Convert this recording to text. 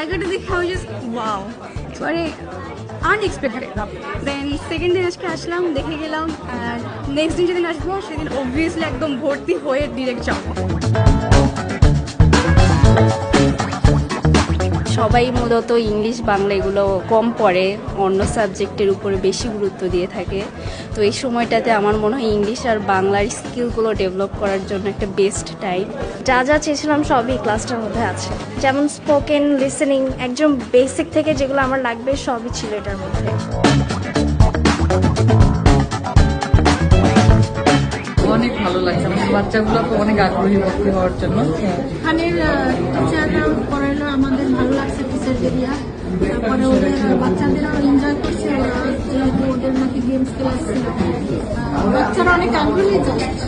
জায়গাটা দেখে আমি জাস্ট ওয়াও, মানে আনএক্সপেক্টেড। দেন সেকেন্ড দিন আজকে আসলাম, দেখে গেলাম, আর নেক্সট দিন যেদিন আসবো সেদিন অবভিয়াসলি একদম ভর্তি হয়ে ডিরেক্ট যাবো। সবাই মূলত ইংলিশ বাংলা এগুলো কম পড়ে, অন্য সাবজেক্টের উপরে বেশি গুরুত্ব দিয়ে থাকে। তো এই সময়টাতে আমার মনে হয় ইংলিশ আর বাংলার স্কিলগুলো ডেভেলপ করার জন্য একটা বেস্ট টাইম। যা যা চেয়েছিলাম সবই ক্লাসটার মধ্যে আছে, যেমন স্পোকেন, লিসেনিং, একদম বেসিক থেকে যেগুলো আমার লাগবে সবই ছিল এটার মধ্যে। অনেক ভালো লাগছে, আমাদের বাচ্চাগুলো অনেক আগ্রহী ভর্তি হওয়ার জন্য। এখানের টিচাররা পড়াইলো, আমাদের ভালো লাগছে টিচারদের দিয়া। তারপরে ওদের বাচ্চাদেরও এনজয় করছে ওরা, যেহেতু ওদের নাকি গেমস ক্লাস ছিল, বাচ্চারা অনেক আগ্রহী যাচ্ছে।